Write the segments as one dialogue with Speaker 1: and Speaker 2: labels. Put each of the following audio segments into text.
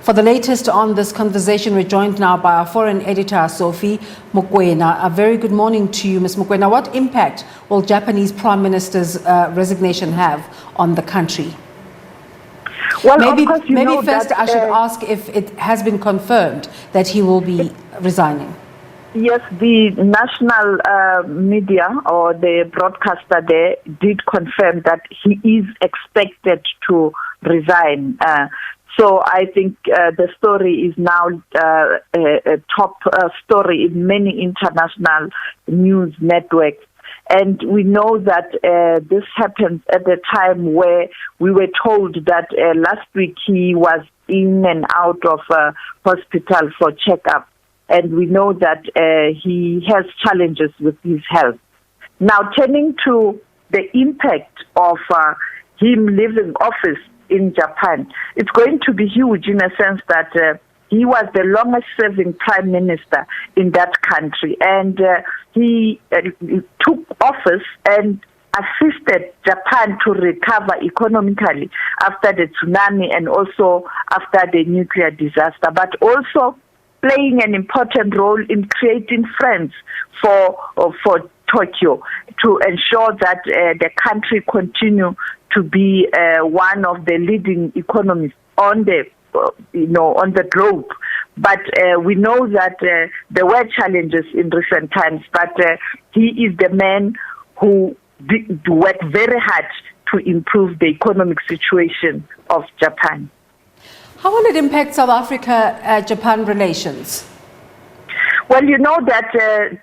Speaker 1: For the latest on this conversation, we're joined now by our foreign editor, Sophie Mokoena. A very good morning to you, Ms. Mokoena. What impact will Japanese Prime Minister's resignation have on the country?
Speaker 2: Well,
Speaker 1: maybe
Speaker 2: of course,
Speaker 1: maybe first I should ask if it has been confirmed that he will be resigning.
Speaker 2: Yes, the national media or the broadcaster there did confirm that he is expected to resign. So I think the story is now a top story in many international news networks. And we know that this happens at a time where we were told that last week he was in and out of hospital for checkup. And we know that he has challenges with his health. Now, turning to the impact of him leaving office in Japan, it's going to be huge in a sense that he was the longest-serving prime minister in that country. And he took office and assisted Japan to recover economically after the tsunami and also after the nuclear disaster, but also playing an important role in creating friends for Tokyo to ensure that the country continue to be one of the leading economies on the on the globe. But we know that there were challenges in recent times, but he is the man who worked very hard to improve the economic situation of Japan.
Speaker 1: How will it impact South Africa-Japan relations?
Speaker 2: Well, you know that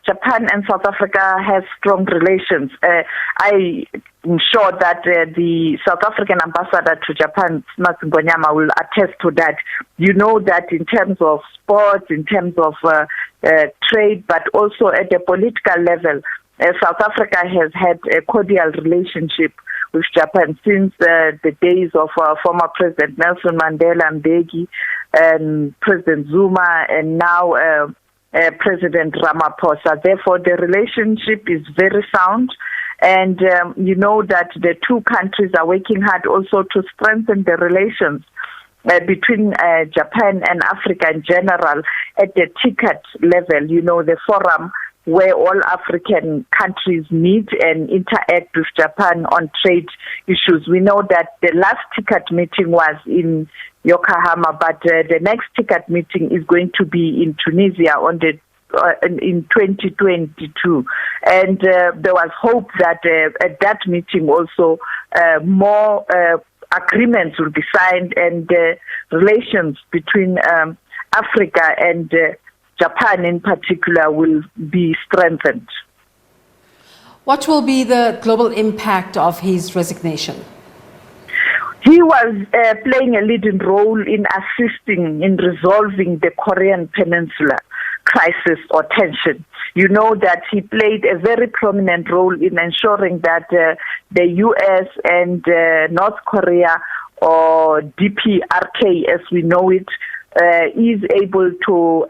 Speaker 2: Japan and South Africa have strong relations. I am sure that the South African ambassador to Japan, Ngonyama, will attest to that. You know that in terms of sports, in terms of trade, but also at the political level, South Africa has had a cordial relationship with Japan since the days of former President Nelson Mandela Mbeki and President Zuma and now President Ramaphosa. Therefore, the relationship is very sound. And you know that the two countries are working hard also to strengthen the relations between Japan and Africa in general at the TICAD level, you know, the forum where all African countries meet and interact with Japan on trade issues. We know that the last TICAD meeting was in Yokohama, but the next TICAD meeting is going to be in Tunisia on the in 2022. And there was hope that at that meeting also more agreements will be signed and relations between Africa and Japan in particular will be strengthened.
Speaker 1: What will be the global impact of his resignation?
Speaker 2: He was playing a leading role in assisting in resolving the Korean Peninsula crisis or tension. You know that he played a very prominent role in ensuring that the U.S. and North Korea, or DPRK as we know it, is able to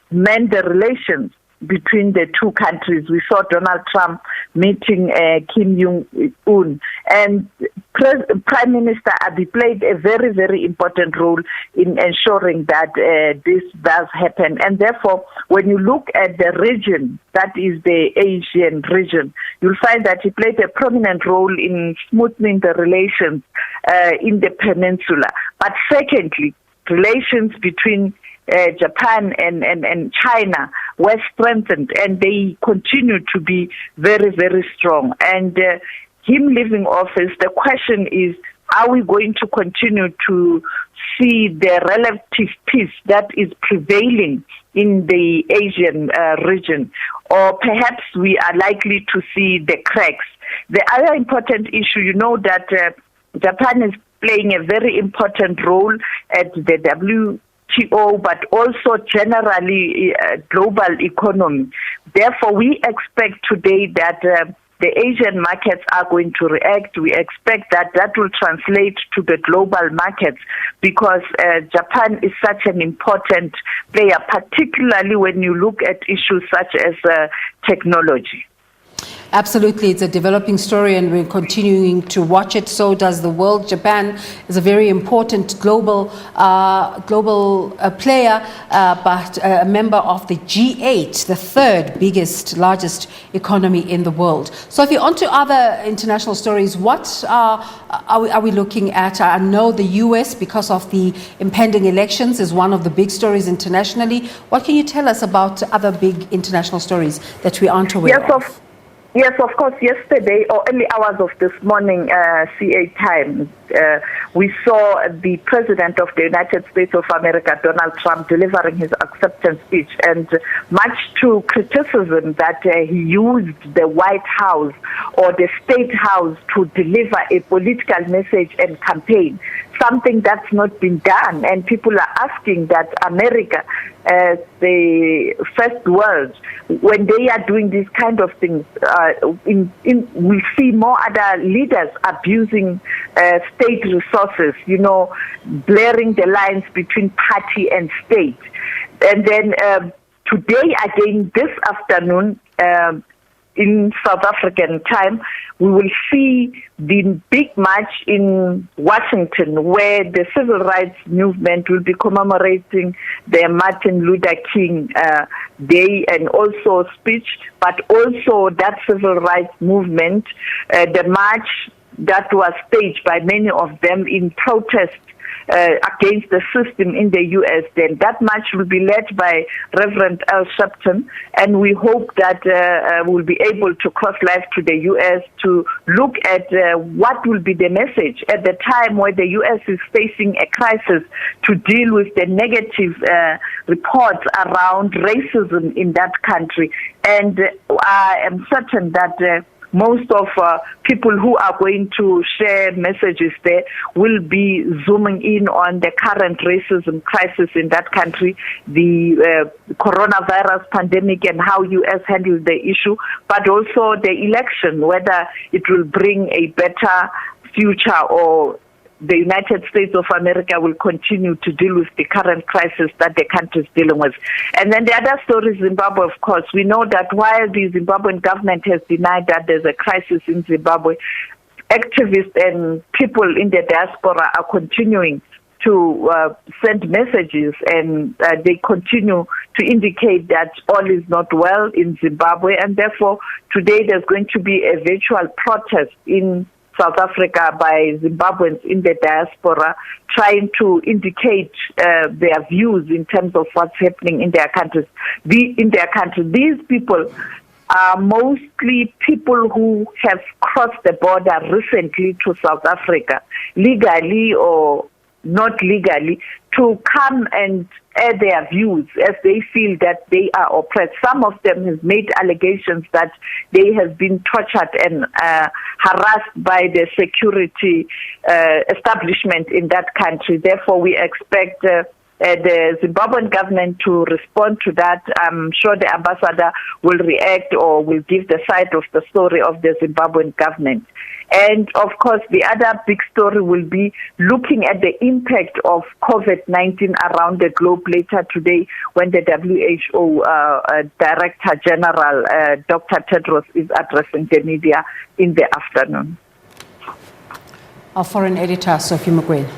Speaker 2: mend the relations between the two countries. We saw Donald Trump meeting Kim Jong-un, and Prime Minister Abe played a very, very important role in ensuring that this does happen. And therefore, when you look at the region, that is the Asian region, you'll find that he played a prominent role in smoothing the relations in the peninsula. But secondly, relations between Japan and China were strengthened, and they continue to be very, very strong. And him leaving office, the question is, are we going to continue to see the relative peace that is prevailing in the Asian region? Or perhaps we are likely to see the cracks. The other important issue, you know that Japan is playing a very important role at the WTO, but also generally global economy. Therefore, we expect today that the Asian markets are going to react. We expect that that will translate to the global markets because Japan is such an important player, particularly when you look at issues such as technology.
Speaker 1: Absolutely, it's a developing story and we're continuing to watch it. So does the world. Japan is a very important global player, but a member of the G8, the third largest economy in the world. Sophie, on to other international stories. What are we looking at? I know the US, because of the impending elections, is one of the big stories internationally. What can you tell us about other big international stories that we aren't aware of?
Speaker 2: Yes, of course. Yesterday, or early hours of this morning, CA time, we saw the President of the United States of America, Donald Trump, delivering his acceptance speech, and much to criticism that he used the White House or the State House to deliver a political message and campaign, something that's not been done. And people are asking that America, as the first world, when they are doing these kind of things, we see more other leaders abusing state resources, blurring the lines between party and state. And then today, again, this afternoon, in South African time, we will see the big march in Washington, where the civil rights movement will be commemorating the Martin Luther King Day and also speech, but also that civil rights movement, the march that was staged by many of them in protest against the system in the U.S. Then that march will be led by Reverend Al Sharpton, and we hope that we'll be able to cross live to the U.S. to look at what will be the message at the time where the U.S. is facing a crisis, to deal with the negative reports around racism in that country. And I am certain that most of people who are going to share messages there will be zooming in on the current racism crisis in that country, the coronavirus pandemic and how U.S. handled the issue, but also the election, whether it will bring a better future or the United States of America will continue to deal with the current crisis that the country is dealing with. And then the other story is Zimbabwe, of course. We know that while the Zimbabwean government has denied that there's a crisis in Zimbabwe, activists and people in the diaspora are continuing to send messages, and they continue to indicate that all is not well in Zimbabwe. And therefore, today there's going to be a virtual protest in South Africa by Zimbabweans in the diaspora, trying to indicate their views in terms of what's happening in their countries. These people are mostly people who have crossed the border recently to South Africa, legally or not legally, to come and air their views as they feel that they are oppressed. Some of them have made allegations that they have been tortured and harassed by the security establishment in that country. Therefore, we expect the Zimbabwean government to respond to that. I'm sure the ambassador will react or will give the side of the story of the Zimbabwean government. And of course, the other big story will be looking at the impact of COVID-19 around the globe later today, when the WHO Director General, Dr. Tedros, is addressing the media in the afternoon.
Speaker 1: Our foreign editor, Sophie Mokoena.